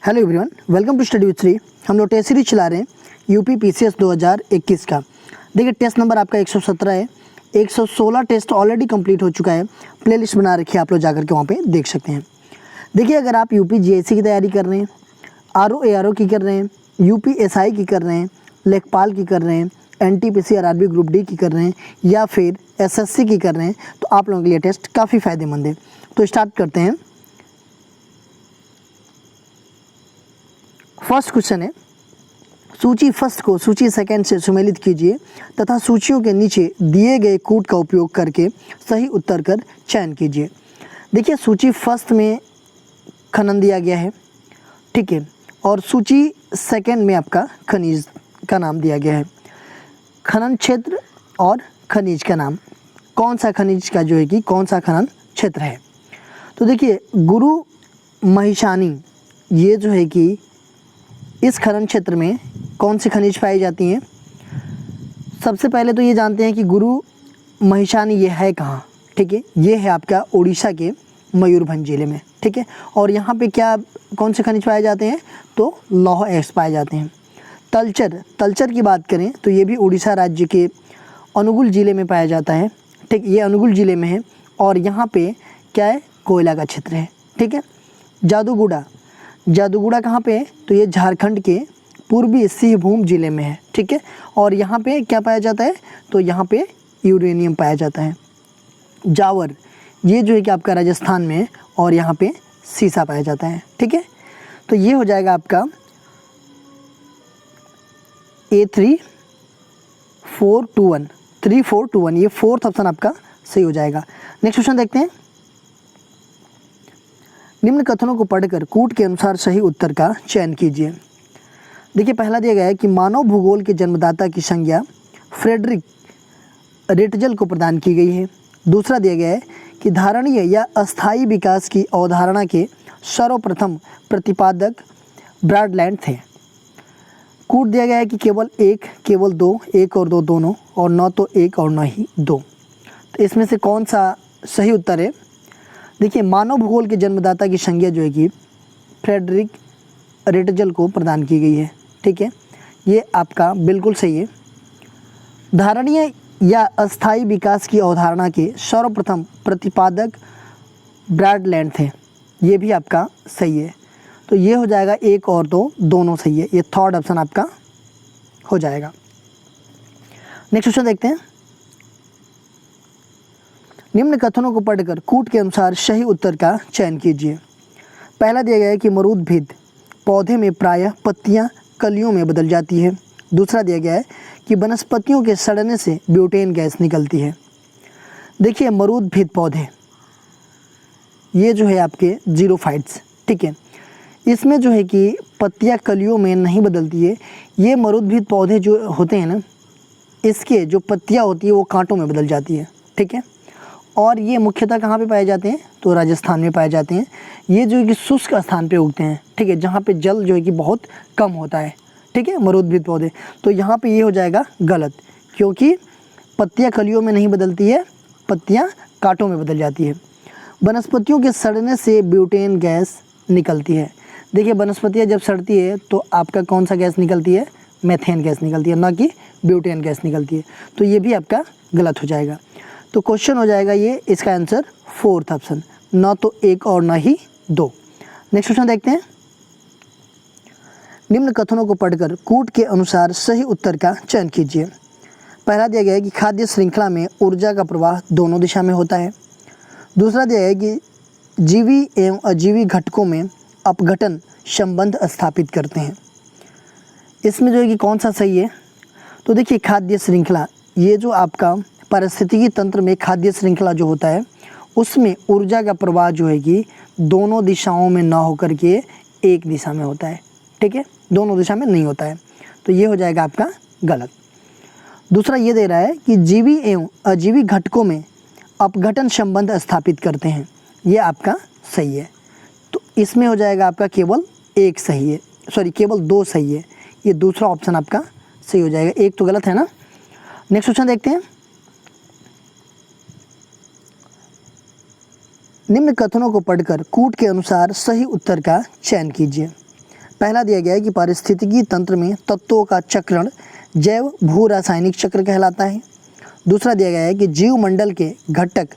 Hello everyone, welcome to study with Shri. हम लोग test series चला रहे हैं यूपी पीसीएस 2021 का। देखिए टेस्ट नंबर आपका 117 है। 116 टेस्ट ऑलरेडी कंप्लीट हो चुका है। प्लेलिस्ट बना रखी है, आप लोग जाकर के वहाँ पे देख सकते हैं। देखिए अगर आप यूपी जीएससी की तैयारी कर रहे हैं, आरओ एआरओ की कर रहे हैं, यूपी एसआई की कर रहे हैं, लेखपाल की कर रहे हैं, एनटीपीसी आरआरबी ग्रुप डी की कर रहे हैं या फिर एसएससी की कर रहे हैं, तो आप लोगों के लिए टेस्ट काफ़ी फ़ायदेमंद है। तो स्टार्ट करते हैं। फर्स्ट क्वेश्चन है, सूची फर्स्ट को सूची सेकंड से सुमेलित कीजिए तथा सूचियों के नीचे दिए गए कूट का उपयोग करके सही उत्तर कर चयन कीजिए। देखिए सूची फर्स्ट में खनन दिया गया है, ठीक है, और सूची सेकंड में आपका खनिज का नाम दिया गया है। खनन क्षेत्र और खनिज का नाम, कौन सा खनिज का जो है कि कौन सा खनन क्षेत्र है। तो देखिए गुरु महिषानी, ये जो है कि इस खनन क्षेत्र में कौन सी खनिज पाई जाती हैं। सबसे पहले तो ये जानते हैं कि गुरु महिषानी ये है कहाँ, ठीक है, ये है आपका उड़ीसा के मयूरभंज जिले में, ठीक है। और यहाँ पे क्या कौन से खनिज पाए जाते हैं, तो लौह अयस्क पाए जाते हैं। तलचर की बात करें तो ये भी उड़ीसा राज्य के अनुगुल जिले में पाया जाता है, ठीक, ये अनुगुल जिले में है और यहाँ पे क्या है, कोयला का क्षेत्र है, ठीक है। जादूगुड़ा कहाँ पे है, तो ये झारखंड के पूर्वी सिंहभूम जिले में है, ठीक है। और यहाँ पे क्या पाया जाता है, तो यहाँ पे यूरेनियम पाया जाता है। जावर, ये जो है कि आपका राजस्थान में है और यहाँ पे सीसा पाया जाता है, ठीक है। तो ये हो जाएगा आपका A3421 ये फोर्थ ऑप्शन आपका सही हो जाएगा। नेक्स्ट क्वेश्चन देखते हैं। निम्न कथनों को पढ़कर कूट के अनुसार सही उत्तर का चयन कीजिए। देखिए पहला दिया गया है कि मानव भूगोल के जन्मदाता की संज्ञा फ्रेडरिक रेटजल को प्रदान की गई है। दूसरा दिया गया है कि धारणीय या अस्थायी विकास की अवधारणा के सर्वप्रथम प्रतिपादक ब्रॉडलैंड थे। कूट दिया गया है कि केवल एक, केवल दो, एक और दो दोनों, और न तो एक और न ही दो। तो इसमें से कौन सा सही उत्तर है। देखिए मानव भूगोल के जन्मदाता की संज्ञा जो है कि फ्रेडरिक रेटजल को प्रदान की गई है, ठीक है, ये आपका बिल्कुल सही है। धारणीय या अस्थायी विकास की अवधारणा के सर्वप्रथम प्रतिपादक ब्रॉडलैंड थे, ये भी आपका सही है। तो ये हो जाएगा एक और दो दोनों सही है, ये थर्ड ऑप्शन आपका हो जाएगा। नेक्स्ट क्वेश्चन देखते हैं। निम्न कथनों को पढ़कर कूट के अनुसार सही उत्तर का चयन कीजिए। पहला दिया गया है कि मरूदभिद पौधे में प्रायः पत्तियां कलियों में बदल जाती है। दूसरा दिया गया है कि वनस्पतियों के सड़ने से ब्यूटेन गैस निकलती है। देखिए मरूदभिद पौधे, ये जो है आपके जीरोफाइट्स, ठीक है, इसमें जो है कि पत्तियां कलियों में नहीं बदलती है। ये मरूदभिद पौधे जो होते हैं ना, इसके जो पत्तियां होती है वो कांटों में बदल जाती है, ठीक है। और ये मुख्यतः कहाँ पे पाए जाते हैं, तो राजस्थान में पाए जाते हैं। ये जो है कि शुष्क स्थान पे उगते हैं, ठीक है, जहाँ पे जल जो है कि बहुत कम होता है, ठीक है, मरूदभिद पौधे। तो यहाँ पे ये हो जाएगा गलत, क्योंकि पत्तियाँ कलियों में नहीं बदलती है, पत्तियाँ कांटों में बदल जाती है। वनस्पतियों के सड़ने से ब्यूटेन गैस निकलती है। देखिए वनस्पतियाँ जब सड़ती है तो आपका कौन सा गैस निकलती है, मेथेन गैस निकलती है, ना कि ब्यूटेन गैस निकलती है। तो ये भी आपका गलत हो जाएगा। तो क्वेश्चन हो जाएगा ये, इसका आंसर फोर्थ ऑप्शन, ना तो एक और ना ही दो। नेक्स्ट क्वेश्चन देखते हैं। निम्न कथनों को पढ़कर कूट के अनुसार सही उत्तर का चयन कीजिए। पहला दिया गया है कि खाद्य श्रृंखला में ऊर्जा का प्रवाह दोनों दिशा में होता है। दूसरा दिया गया है कि जीवी एवं अजीवी घटकों में अपघटन संबंध स्थापित करते हैं। इसमें जो है कि कौन सा सही है, तो देखिए खाद्य श्रृंखला, ये जो आपका पारिस्थितिकी तंत्र में खाद्य श्रृंखला जो होता है उसमें ऊर्जा का प्रवाह जो है कि दोनों दिशाओं में ना होकर के एक दिशा में होता है, ठीक है, दोनों दिशा में नहीं होता है। तो ये हो जाएगा आपका गलत। दूसरा ये दे रहा है कि जीवी एवं अजीवी घटकों में अपघटन संबंध स्थापित करते हैं, ये आपका सही है। तो इसमें हो जाएगा आपका केवल एक सही है, सॉरी केवल दो सही है, ये दूसरा ऑप्शन आपका सही हो जाएगा, एक तो गलत है ना। नेक्स्ट क्वेश्चन देखते हैं। निम्न कथनों को पढ़कर कूट के अनुसार सही उत्तर का चयन कीजिए। पहला दिया गया है कि पारिस्थितिकी तंत्र में तत्वों का चक्रण जैव भू रासायनिक चक्र कहलाता है। दूसरा दिया गया है कि जीवमंडल के घटक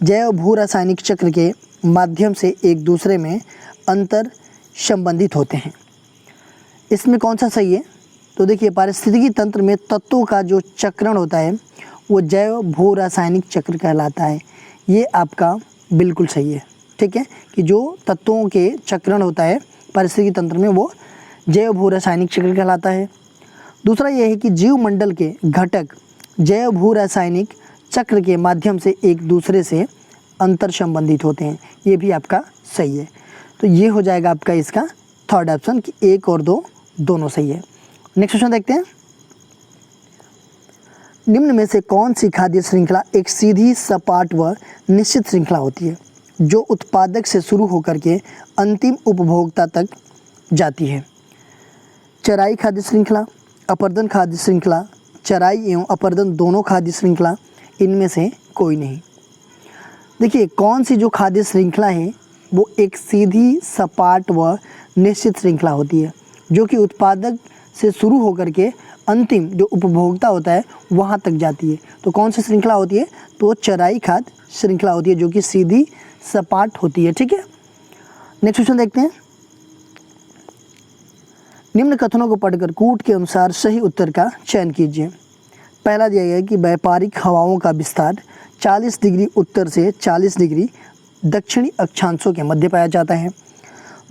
जैव भू रासायनिक चक्र के माध्यम से एक दूसरे में अंतर संबंधित होते हैं। इसमें कौन सा सही है? तो देखिए, पारिस्थितिकी तंत्र में तत्वों का जो चक्रण होता है वो जैव भू रासायनिक चक्र कहलाता है। ये आपका बिल्कुल सही है। ठीक है, कि जो तत्वों के चक्रण होता है पारिस्थितिकी तंत्र में वो जैव भू रासायनिक चक्र कहलाता है। दूसरा ये है कि जीवमंडल के घटक जैव भू रासायनिक चक्र के माध्यम से एक दूसरे से अंतर संबंधित होते हैं। ये भी आपका सही है। तो ये हो जाएगा आपका इसका थर्ड ऑप्शन कि 1 और 2 दोनों सही है। नेक्स्ट क्वेश्चन देखते हैं। निम्न में से कौन सी खाद्य श्रृंखला एक सीधी, सपाट व निश्चित श्रृंखला होती है जो उत्पादक से शुरू होकर के अंतिम उपभोक्ता तक जाती है? चराई खाद्य श्रृंखला, अपर्दन खाद्य श्रृंखला, चराई एवं अपर्दन दोनों खाद्य श्रृंखला, इनमें से कोई नहीं। देखिए, कौन सी जो खाद्य श्रृंखला है वो एक सीधी, सपाट व निश्चित श्रृंखला होती है जो कि उत्पादक से शुरू होकर के अंतिम जो उपभोक्ता होता है वहाँ तक जाती है। तो कौन सी श्रृंखला होती है? तो चराई खाद्य श्रृंखला होती है जो कि सीधी, सपाट होती है। ठीक है, नेक्स्ट क्वेश्चन देखते हैं। निम्न कथनों को पढ़कर कूट के अनुसार सही उत्तर का चयन कीजिए। पहला दिया गया है कि व्यापारिक हवाओं का विस्तार 40 डिग्री उत्तर से 40 डिग्री दक्षिणी अक्षांशों के मध्य पाया जाता है।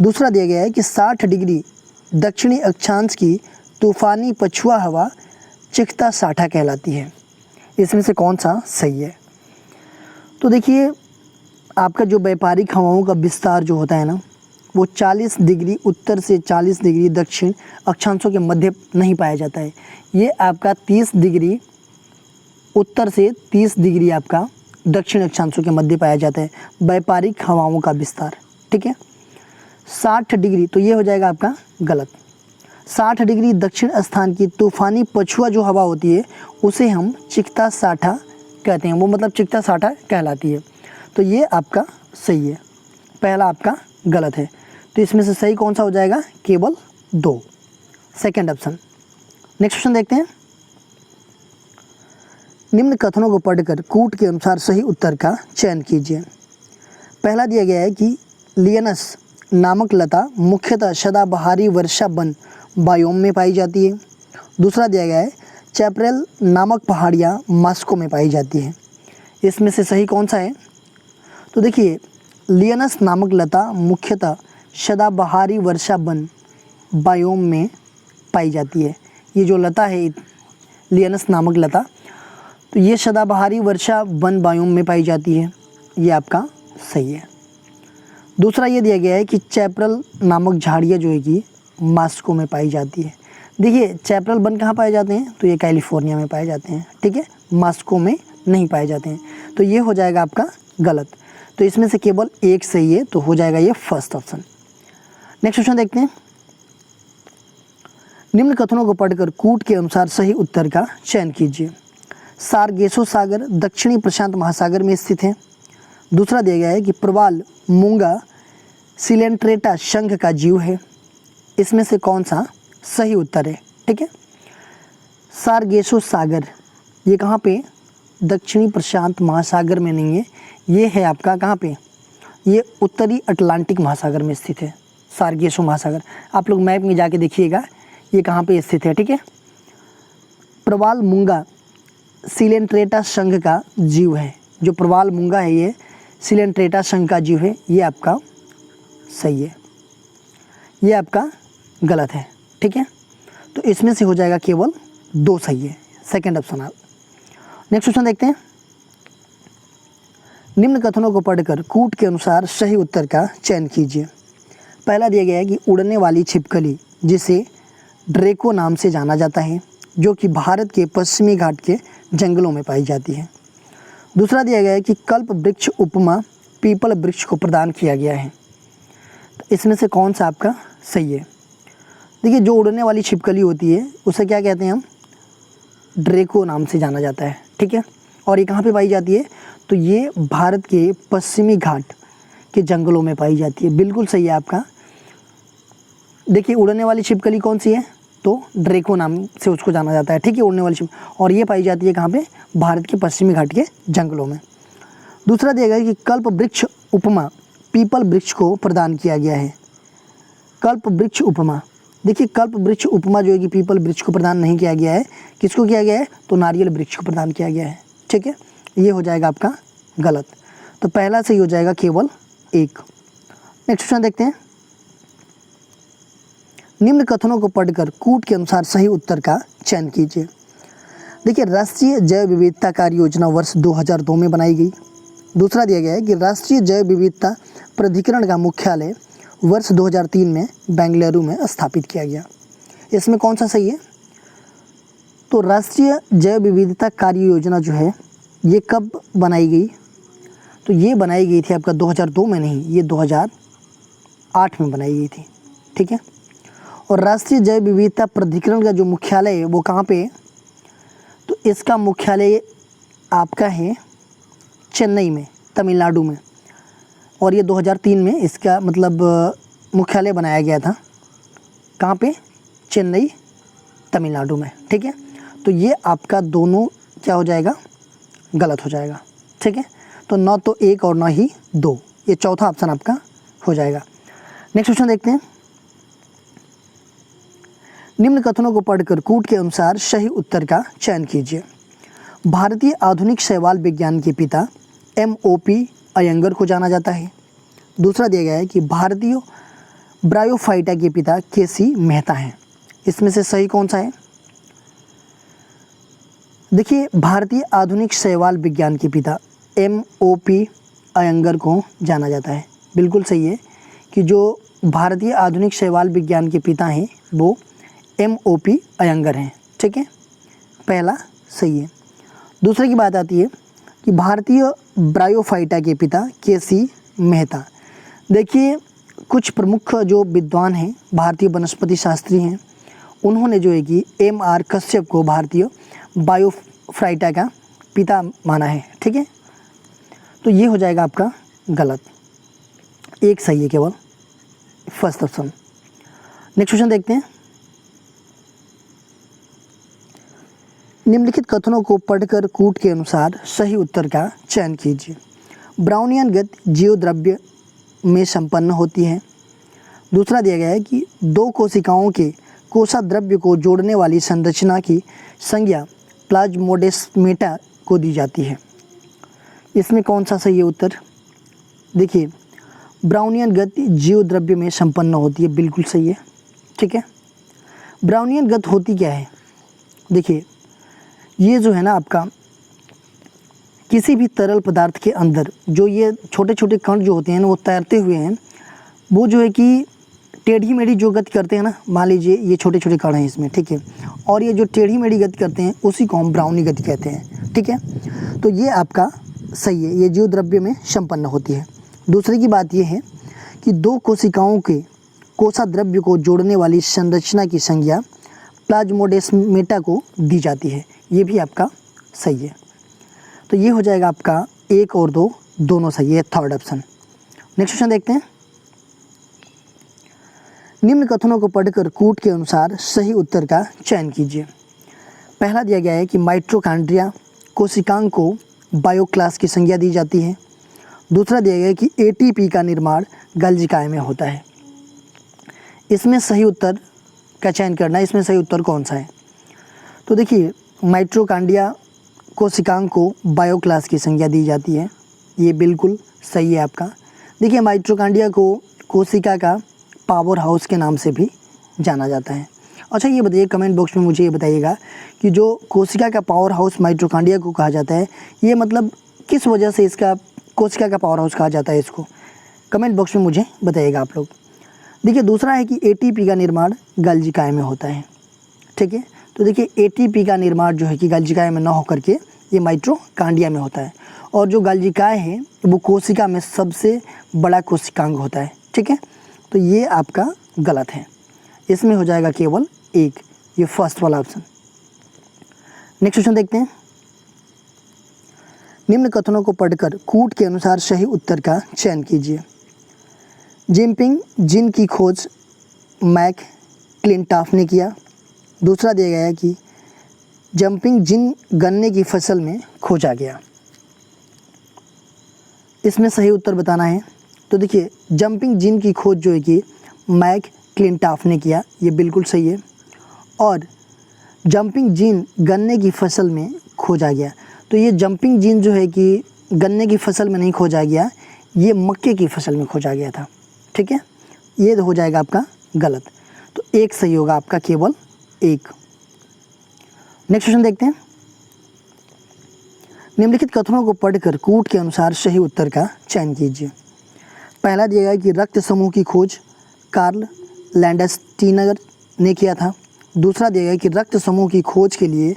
दूसरा दिया गया है कि 60 डिग्री दक्षिणी अक्षांश की तूफानी पछुआ हवा चिकता साठा कहलाती है। इसमें से कौन सा सही है? तो देखिए, आपका जो व्यापारिक हवाओं का विस्तार जो होता है ना वो 40 डिग्री उत्तर से 40 डिग्री दक्षिण अक्षांशों के मध्य नहीं पाया जाता है। ये आपका 30 डिग्री उत्तर से 30 डिग्री आपका दक्षिण अक्षांशों के मध्य पाया जाता है व्यापारिक हवाओं का विस्तार। ठीक है, 60 डिग्री तो ये हो जाएगा आपका गलत। 60 डिग्री दक्षिण स्थान की तूफानी पछुआ जो हवा होती है उसे हम चिकता साठा कहते हैं, वो मतलब चिकता साठा कहलाती है। तो ये आपका सही है, पहला आपका गलत है। तो इसमें से सही कौन सा हो जाएगा? केवल 2, सेकंड ऑप्शन। नेक्स्ट क्वेश्चन देखते हैं। निम्न कथनों को पढ़कर कूट के अनुसार सही उत्तर का चयन कीजिए। पहला दिया गया है कि लियनस नामक लता मुख्यतः सदाबहारी वर्षा वन बायोम में पाई जाती है। दूसरा दिया गया है चैपरेल नामक पहाड़ियाँ मास्को में पाई जाती है। इसमें से सही कौन सा है? तो देखिए, लियनस नामक लता मुख्यतः सदाबहारी वर्षा वन बायोम में पाई जाती है। ये जो लता है लियनस नामक लता, तो ये सदाबहारी वर्षा वन बायोम में पाई जाती है। ये आपका सही है। दूसरा ये दिया गया है कि चैपरल नामक झाड़ियाँ जो है कि मास्को में पाई जाती है। देखिए, चैपरल वन कहाँ पाए जाते हैं? तो ये कैलिफोर्निया में पाए जाते हैं। ठीक है, मास्को में नहीं पाए जाते हैं। तो ये हो जाएगा आपका गलत। तो इसमें से केवल एक सही है, तो हो जाएगा ये फर्स्ट ऑप्शन। नेक्स्ट क्वेश्चन देखते हैं। निम्न कथनों को पढ़कर कूट के अनुसार सही उत्तर का चयन कीजिए। सारगेसो सागर दक्षिणी प्रशांत महासागर में स्थित है। दूसरा दिया गया है कि प्रवाल मूंगा सिलेंट्रेटा शंख का जीव है। इसमें से कौन सा सही उत्तर है? ठीक है, सारगेसो सागर ये कहाँ पे? दक्षिणी प्रशांत महासागर में नहीं है, ये है आपका कहाँ पे? ये उत्तरी अटलांटिक महासागर में स्थित है सारगेसो महासागर। आप लोग मैप में जाके देखिएगा ये कहाँ पे स्थित है। ठीक है, प्रवाल मूंगा सिलेंट्रेटा शंख का जीव है। जो प्रवाल मूंगा है ये सिलेंट्रेटा शंख का जीव है। ये आपका सही है, ये आपका गलत है। ठीक है, तो इसमें से हो जाएगा केवल 2 सही है, सेकंड ऑप्शन आप। नेक्स्ट क्वेश्चन देखते हैं। निम्न कथनों को पढ़कर कूट के अनुसार सही उत्तर का चयन कीजिए। पहला दिया गया है कि उड़ने वाली छिपकली जिसे ड्रेको नाम से जाना जाता है, जो कि भारत के पश्चिमी घाट के जंगलों में पाई जाती है। दूसरा दिया गया है कि कल्प वृक्ष उपमा पीपल वृक्ष को प्रदान किया गया है। तो इसमें से कौन सा आपका सही है? देखिए, जो उड़ने वाली छिपकली होती है उसे क्या कहते हैं हम? ड्रेको नाम से जाना जाता है। ठीक है, और ये कहाँ पे पाई जाती है? तो ये भारत के पश्चिमी घाट के जंगलों में पाई जाती है। बिल्कुल सही है आपका। देखिए उड़ने वाली छिपकली कौन सी है, तो ड्रैको नाम से उसको जाना जाता है, ठीक है, उड़ने वाली छिप, और ये पाई जाती है कहाँ पे, भारत के पश्चिमी घाट के जंगलों में। दूसरा दिया गया है कि कल्प वृक्ष उपमा पीपल वृक्ष को प्रदान किया गया है। कल्प वृक्ष उपमा, देखिए कल्प वृक्ष उपमा जो है कि पीपल वृक्ष को प्रदान नहीं किया गया है, किसको किया गया है, तो नारियल वृक्ष को प्रदान किया गया है, ठीक है, ये हो जाएगा आपका गलत। तो पहला सही हो जाएगा केवल एक। नेक्स्ट क्वेश्चन देखते हैं। निम्न कथनों को पढ़कर कूट के अनुसार सही उत्तर का चयन कीजिए। देखिए राष्ट्रीय जैव विविधता कार्य योजना वर्ष 2002 में बनाई गई। दूसरा दिया गया है कि राष्ट्रीय जैव विविधता प्राधिकरण का मुख्यालय वर्ष 2003 में बेंगलुरु में स्थापित किया गया। इसमें कौन सा सही है, तो राष्ट्रीय जैव विविधता कार्य योजना जो है ये कब बनाई गई, तो ये बनाई गई थी आपका 2002 में नहीं, ये 2008 में बनाई गई थी, ठीक है। और राष्ट्रीय जैव विविधता प्राधिकरण का जो मुख्यालय है वो कहाँ पे है, तो इसका मुख्यालय आपका है चेन्नई में, तमिलनाडु में, और ये 2003 में इसका मतलब मुख्यालय बनाया गया था, कहाँ पे, चेन्नई तमिलनाडु में, ठीक है। तो ये आपका दोनों क्या हो जाएगा, गलत हो जाएगा, ठीक है। तो न तो एक और न ही दो, ये चौथा ऑप्शन आपका हो जाएगा। नेक्स्ट क्वेश्चन देखते हैं। निम्न कथनों को पढ़कर कूट के अनुसार सही उत्तर का चयन कीजिए। भारतीय आधुनिक शैवाल विज्ञान के पिता MOP अयंगर को जाना जाता है। दूसरा दिया गया है कि भारतीय ब्रायोफाइटा के पिता KC मेहता हैं। इसमें से सही कौन सा है, देखिए भारतीय आधुनिक शैवाल विज्ञान के पिता MOP अयंगर को जाना जाता है। बिल्कुल सही है कि जो भारतीय आधुनिक शैवाल विज्ञान के पिता हैं वो MOP अयंगर हैं, ठीक है, पहला सही है। दूसरे की बात आती है कि भारतीय ब्रायोफाइटा के पिता KC मेहता। देखिए कुछ प्रमुख जो विद्वान हैं, भारतीय वनस्पति शास्त्री हैं, उन्होंने जो है कि MR कश्यप को भारतीय बायोफाइटा का पिता माना है, ठीक है। तो ये हो जाएगा आपका गलत, एक सही है केवल, फर्स्ट ऑप्शन। नेक्स्ट क्वेश्चन देखते हैं। निम्नलिखित कथनों को पढ़कर कूट के अनुसार सही उत्तर का चयन कीजिए। ब्राउनियन गति जीवद्रव्य में संपन्न होती है। दूसरा दिया गया है कि दो कोशिकाओं के कोशाद्रव्य को जोड़ने वाली संरचना की संज्ञा प्लाज्मोडेस्मेटा को दी जाती है। इसमें कौन सा सही है उत्तर, देखिए ब्राउनियन गति जीवद्रव्य में संपन्न होती है, बिल्कुल सही है, ठीक है। ब्राउनियन गति होती क्या है, देखिए ये जो है ना आपका किसी भी तरल पदार्थ के अंदर जो ये छोटे छोटे कण जो होते हैं ना वो तैरते हुए हैं, वो जो है कि टेढ़ी मेढ़ी जो गति करते हैं ना, मान लीजिए ये छोटे छोटे कण हैं इसमें, ठीक है, और ये जो टेढ़ी मेढ़ी गति करते हैं उसी को हम ब्राउनी गति कहते हैं, ठीक है। तो ये आपका सही है, ये जीवद्रव्य में संपन्न होती है। दूसरी की बात ये है कि दो कोशिकाओं के कोशाद्रव्य को जोड़ने वाली संरचना की संज्ञा प्लाज्मोडेस्मेटा को दी जाती है, ये भी आपका सही है। तो ये हो जाएगा आपका एक और दो दोनों सही है, थर्ड ऑप्शन। नेक्स्ट क्वेश्चन देखते हैं। निम्न कथनों को पढ़कर कूट के अनुसार सही उत्तर का चयन कीजिए। पहला दिया गया है कि माइटोकॉन्ड्रिया कोशिकांग को बायोक्लास की संज्ञा दी जाती है। दूसरा दिया गया है कि ATP का निर्माण गल्जिकाएं में होता है। इसमें सही उत्तर का चयन करना है, इसमें सही उत्तर कौन सा है, तो देखिए माइटोकॉन्ड्रिया कोशिकांग को बायोक्लास की संज्ञा दी जाती है, ये बिल्कुल सही है आपका। देखिए माइटोकॉन्ड्रिया को कोशिका का पावर हाउस के नाम से भी जाना जाता है। अच्छा ये बताइए कमेंट बॉक्स में मुझे ये बताइएगा कि जो कोशिका का पावर हाउस माइटोकॉन्ड्रिया को कहा जाता है, ये मतलब किस वजह से इसका कोशिका का पावर हाउस कहा जाता है, इसको कमेंट बॉक्स में मुझे बताइएगा आप लोग। देखिए दूसरा है कि ATP का निर्माण गल्जिकाएं में होता है, ठीक है। तो देखिए ATP का निर्माण जो है कि गल्जिकाएं में ना होकर के ये माइटोकॉन्ड्रिया में होता है, और जो गल्जिकाएं हैं वो कोशिका में सबसे बड़ा कोशिकांग होता है, ठीक है। तो ये आपका गलत है, इसमें हो जाएगा केवल एक, ये फर्स्ट वाला ऑप्शन। नेक्स्ट क्वेश्चन देखते हैं। निम्न कथनों को पढ़कर कूट के अनुसार सही उत्तर का चयन कीजिए। जिनपिंग जिन की खोज मैक क्लिंटॉफ ने किया। दूसरा दिया गया है कि जंपिंग जिन गन्ने की फसल में खोजा गया। इसमें सही उत्तर बताना है। तो देखिए जंपिंग जिन की खोज जो है कि मैक क्लिंटॉफ ने किया, ये बिल्कुल सही है। और जंपिंग जिन गन्ने की फसल में खोजा गया, तो ये जंपिंग जिन जो है कि गन्ने की फसल में नहीं खोजा गया, ये मक्के की फसल में खोजा गया था। ठीक है, ये हो जाएगा आपका गलत। तो एक सही होगा आपका, केवल एक। नेक्स्ट क्वेश्चन देखते हैं। निम्नलिखित कथनों को पढ़कर कूट के अनुसार सही उत्तर का चयन कीजिए। पहला दिया गया कि रक्त समूह की खोज कार्ल लैंडस्टीनर ने किया था। दूसरा दिया गया कि रक्त समूह की खोज के लिए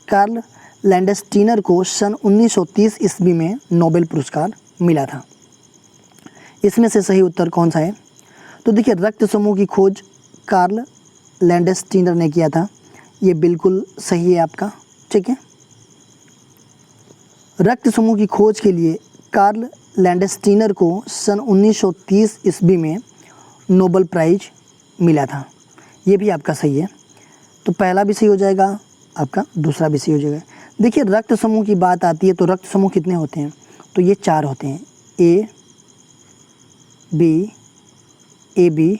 कार्ल लैंडस्टीनर को सन 1930 ईस्वी में नोबेल पुरस्कार मिला था। इसमें से सही उत्तर कौन सा है? तो देखिए रक्त समूह की खोज कार्ल लैंडस्टीनर ने किया था, ये बिल्कुल सही है आपका। ठीक है, रक्त समूह की खोज के लिए कार्ल लैंडस्टीनर को सन 1930 ईस्वी में नोबेल प्राइज मिला था, ये भी आपका सही है। तो पहला भी सही हो जाएगा आपका, दूसरा भी सही हो जाएगा। देखिए रक्त समूह की बात आती है तो रक्त समूह कितने होते हैं? तो ये 4 होते हैं, ए बी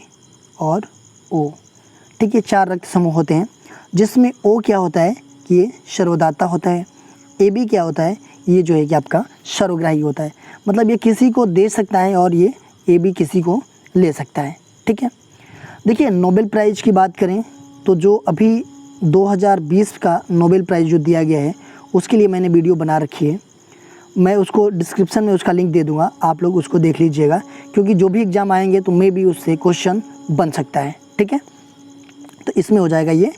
और ओ। ठीक है, 4 रक्त समूह होते हैं, जिसमें ओ क्या होता है कि ये सर्वदाता होता है। ए बी क्या होता है? ये जो है कि आपका सर्वग्राही होता है, मतलब ये किसी को दे सकता है और ये ए बी किसी को ले सकता है। ठीक है, देखिए नोबेल प्राइज़ की बात करें तो जो अभी 2020 का नोबेल प्राइज़ जो दिया गया है उसके लिए मैंने वीडियो बना रखी है, मैं उसको डिस्क्रिप्शन में उसका लिंक दे दूंगा, आप लोग उसको देख लीजिएगा, क्योंकि जो भी एग्ज़ाम आएंगे तो मे भी उससे क्वेश्चन बन सकता है। ठीक है, तो इसमें हो जाएगा ये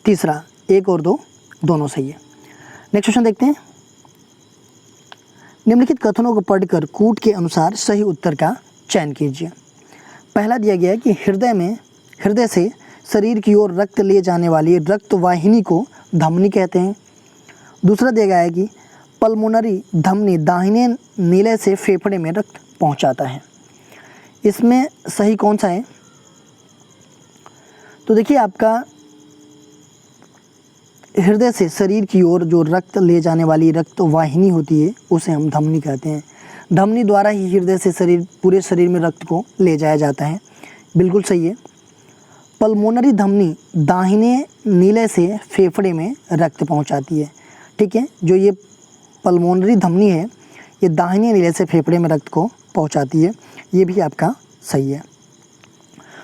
तीसरा, 1 और 2 दोनों सही है। नेक्स्ट क्वेश्चन देखते हैं। निम्नलिखित कथनों को पढ़कर कूट के अनुसार सही उत्तर का चयन कीजिए। पहला दिया गया है कि हृदय से शरीर की ओर रक्त ले जाने वाली रक्त वाहिनी को धमनी कहते हैं। दूसरा दिया गया है कि पल्मोनरी धमनी दाहिने नीले से फेफड़े में रक्त पहुंचाता है। इसमें सही कौन सा है? तो देखिए आपका हृदय से शरीर की ओर जो रक्त ले जाने वाली रक्त वाहिनी होती है उसे हम धमनी कहते हैं। धमनी द्वारा ही हृदय से पूरे शरीर में रक्त को ले जाया जाता है, बिल्कुल सही है। पल्मोनरी धमनी दाहिने नीले से फेफड़े में रक्त पहुंचाती है। ठीक है, जो ये पल्मोनरी धमनी है ये दाहिने नीले से फेफड़े में रक्त को पहुंचाती है, ये भी आपका सही है।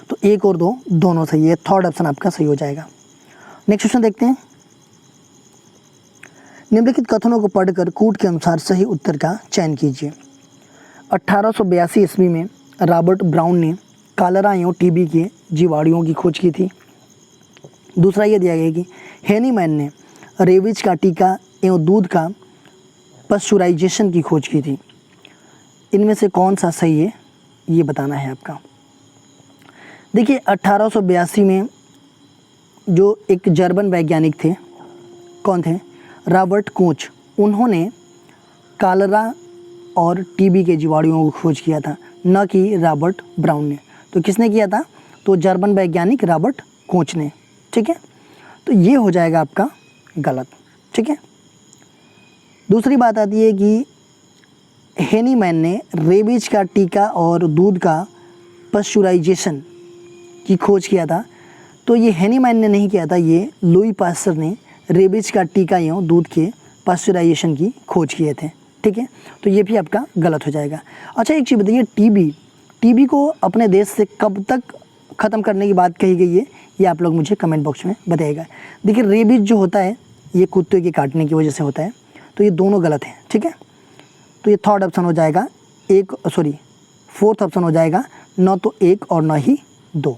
तो 1 और 2 दोनों सही है, थर्ड ऑप्शन आपका सही हो जाएगा। नेक्स्ट क्वेश्चन देखते हैं। निम्नलिखित कथनों को पढ़कर कूट के अनुसार सही उत्तर का चयन कीजिए। 1882 ईस्वी में रॉबर्ट ब्राउन ने कॉलरा एवं टीबी के जीवाणुओं की खोज की थी। दूसरा ये दिया गया कि हेनीमैन ने रेबीज का टीका एवं दूध का पाश्चराइजेशन की खोज की थी। इनमें से कौन सा सही है ये बताना है आपका। देखिए 1882 में जो एक जर्मन वैज्ञानिक थे, कौन थे? रॉबर्ट कोच, उन्होंने कॉलरा और टीबी के जीवाणुओं को खोज किया था, न कि रॉबर्ट ब्राउन ने। तो किसने किया था? तो जर्मन वैज्ञानिक रॉबर्ट कोच ने। ठीक है, तो ये हो जाएगा आपका गलत। ठीक है, दूसरी बात आती है कि हेनीमैन ने रेबीज का टीका और दूध का पाश्चराइजेशन की खोज किया था। तो ये हेनीमैन ने नहीं किया था, ये लुई पास्चर ने रेबीज का टीका एवं दूध के पाश्चराइजेशन की खोज किए थे। ठीक है, तो ये भी आपका गलत हो जाएगा। अच्छा एक चीज़ बताइए, टीबी को अपने देश से कब तक ख़त्म करने की बात कही गई है, ये आप लोग मुझे कमेंट बॉक्स में बताइएगा। देखिए रेबीज जो होता है ये कुत्ते के काटने की वजह से होता है, तो ये दोनों गलत हैं। ठीक है, तो ये थर्ड ऑप्शन हो जाएगा, फोर्थ ऑप्शन हो जाएगा, न तो 1 और न ही 2।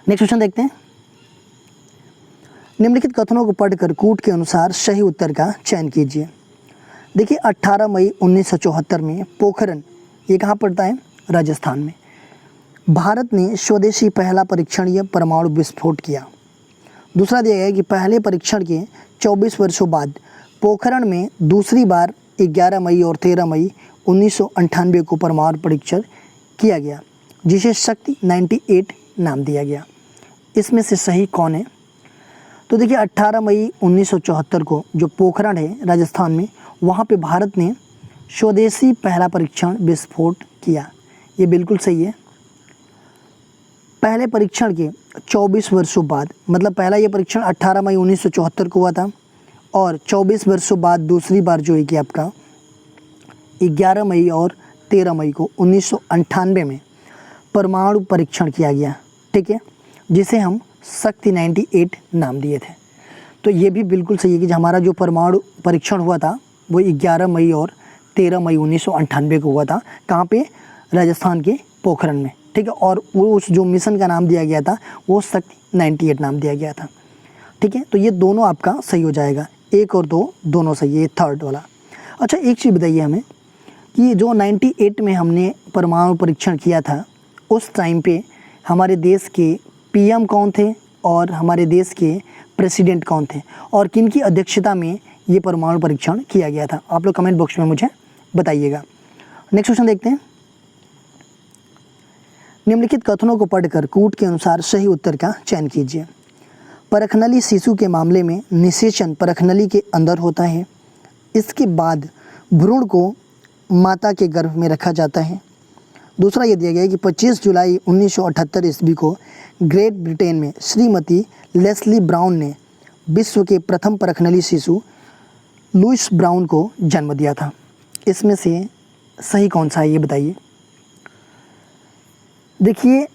नेक्स्ट क्वेश्चन देखते हैं। निम्नलिखित कथनों को पढ़कर कूट के अनुसार सही उत्तर का चयन कीजिए। देखिए 18 मई 1974 में पोखरण, ये कहाँ पड़ता है? राजस्थान में, भारत ने स्वदेशी पहला परीक्षणीय परमाणु विस्फोट किया। दूसरा दिया गया है कि पहले परीक्षण के 24 वर्षों बाद पोखरण में दूसरी बार 11 मई और 13 मई 1998 को परमाणु परीक्षण किया गया, जिसे शक्ति 98 नाम दिया गया। इसमें से सही कौन है? तो देखिए 18 मई 1974 को जो पोखरण है राजस्थान में, वहाँ पे भारत ने स्वदेशी पहला परीक्षण विस्फोट किया। ये बिल्कुल सही है। पहले परीक्षण के 24 वर्षों बाद, मतलब पहला ये परीक्षण 18 मई 1974 को हुआ था और 24 वर्षों बाद दूसरी बार जो है कि आपका 11 मई और 13 मई को 1998 में परमाणु परीक्षण किया गया, ठीक है, जिसे हम शक्ति 98 नाम दिए थे। तो ये भी बिल्कुल सही है कि हमारा जो परमाणु परीक्षण हुआ था वो 11 मई और 13 मई 1998 को हुआ था। कहाँ पे? राजस्थान के पोखरण में, ठीक है। और वो उस जो मिशन का नाम दिया गया था वो शक्ति 98 नाम दिया गया था, ठीक है। तो ये दोनों आपका सही हो जाएगा, 1 और 2 दोनों सही है, थर्ड वाला। अच्छा, एक चीज़ बताइए हमें कि जो 98 में हमने परमाणु परीक्षण किया था, उस टाइम पे हमारे देश के पीएम कौन थे और हमारे देश के प्रेसिडेंट कौन थे और किनकी अध्यक्षता में ये परमाणु परीक्षण किया गया था? आप लोग कमेंट बॉक्स में मुझे बताइएगा। नेक्स्ट क्वेश्चन देखते हैं। निम्नलिखित कथनों को पढ़कर कूट के अनुसार सही उत्तर का चयन कीजिए। परखनली शिशु के मामले में निषेचन परखनली के अंदर होता है। इसके बाद भ्रूण को माता के गर्भ में रखा जाता है। दूसरा ये दिया गया है कि 25 जुलाई 1978 ईस्वी को ग्रेट ब्रिटेन में श्रीमती लेस्ली ब्राउन ने विश्व के प्रथम परखनली शिशु लुइस ब्राउन को जन्म दिया था। इसमें से सही कौन सा है ये बताइए। देखिए,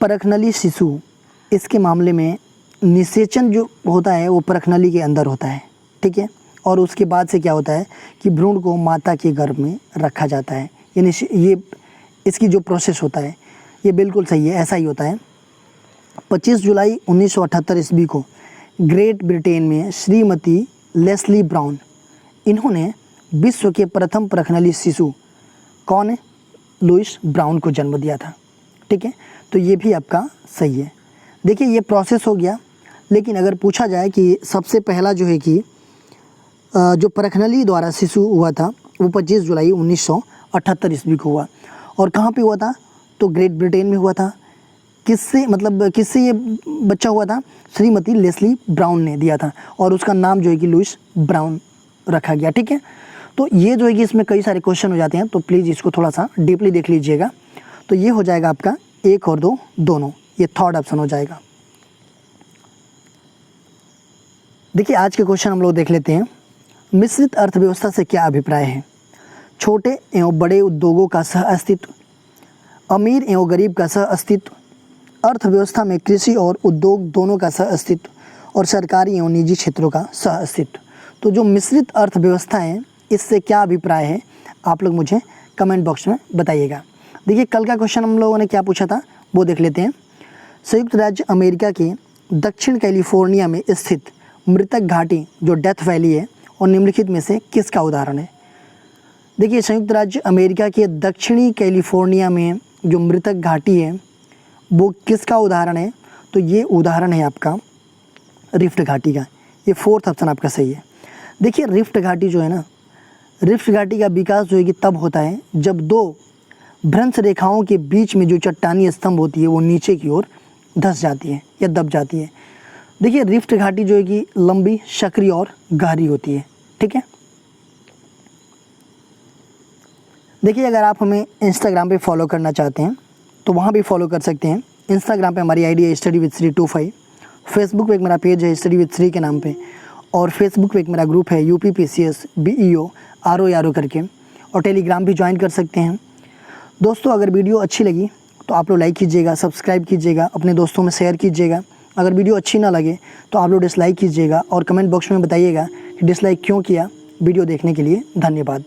परखनली शिशु, इसके मामले में निषेचन जो होता है वो परखनली के अंदर होता है, ठीक है। और उसके बाद से क्या होता है कि भ्रूण को माता के गर्भ में रखा जाता है। ये इसकी जो प्रोसेस होता है ये बिल्कुल सही है, ऐसा ही होता है। 25 जुलाई 1978 ईस्वी को ग्रेट ब्रिटेन में श्रीमती लेस्ली ब्राउन, इन्होंने विश्व के प्रथम परखनली शिशु कौन है? लुइस ब्राउन को जन्म दिया था, ठीक है। तो ये भी आपका सही है। देखिए, ये प्रोसेस हो गया, लेकिन अगर पूछा जाए कि सबसे पहला जो है कि जो परखनली द्वारा शिशु हुआ था वो 25 जुलाई 1978 ईस्वी को हुआ। और कहाँ पे हुआ था? तो ग्रेट ब्रिटेन में हुआ था। किससे ये बच्चा हुआ था? श्रीमती लेस्ली ब्राउन ने दिया था और उसका नाम जो है कि लुइस ब्राउन रखा गया, ठीक है। तो ये जो है कि इसमें कई सारे क्वेश्चन हो जाते हैं, तो प्लीज़ इसको थोड़ा सा डीपली देख लीजिएगा। तो ये हो जाएगा आपका 1 और 2 दोनों, ये थर्ड ऑप्शन हो जाएगा। देखिए, आज के क्वेश्चन हम लोग देख लेते हैं। मिश्रित अर्थव्यवस्था से क्या अभिप्राय है? छोटे एवं बड़े उद्योगों का सह अस्तित्व, अमीर एवं गरीब का सह अस्तित्व, अर्थव्यवस्था में कृषि और उद्योग दोनों का सह अस्तित्व और सरकारी एवं निजी क्षेत्रों का सह अस्तित्व। तो जो मिश्रित अर्थव्यवस्था है इससे क्या अभिप्राय है, आप लोग मुझे कमेंट बॉक्स में बताइएगा। देखिए, कल का क्वेश्चन हम लोगों ने क्या पूछा था वो देख लेते हैं। संयुक्त राज्य अमेरिका के दक्षिण कैलिफोर्निया में स्थित मृतक घाटी जो डेथ वैली है और निम्नलिखित में से किसका उदाहरण है? देखिए, संयुक्त राज्य अमेरिका के दक्षिणी कैलिफोर्निया में जो मृतक घाटी है वो किसका उदाहरण है? तो ये उदाहरण है आपका रिफ्ट घाटी का। ये फोर्थ ऑप्शन आपका सही है। देखिए, रिफ्ट घाटी जो है ना, रिफ्ट घाटी का विकास जो है कि तब होता है जब 2 भ्रंश रेखाओं के बीच में जो चट्टानी स्तंभ होती है वो नीचे की ओर धंस जाती है या दब जाती है। देखिए, रिफ्ट घाटी जो है कि लंबी, सक्रिय और गहरी होती है, ठीक है। देखिए, अगर आप हमें इंस्टाग्राम पे फॉलो करना चाहते हैं तो वहाँ भी फॉलो कर सकते हैं। इंस्टाग्राम पे हमारी आईडी है स्टडी विद श्री 25। फेसबुक पे एक मेरा पेज है स्टडी विद श्री के नाम पे, और फेसबुक पे एक मेरा ग्रुप है UPPCS BEO RO करके, और टेलीग्राम भी ज्वाइन कर सकते हैं। दोस्तों, अगर वीडियो अच्छी लगी तो आप लोग लाइक कीजिएगा, सब्सक्राइब कीजिएगा, अपने दोस्तों में शेयर कीजिएगा। अगर वीडियो अच्छी ना लगे तो आप लोग डिसलाइक कीजिएगा और कमेंट बॉक्स में बताइएगा कि डिसलाइक क्यों किया। वीडियो देखने के लिए धन्यवाद।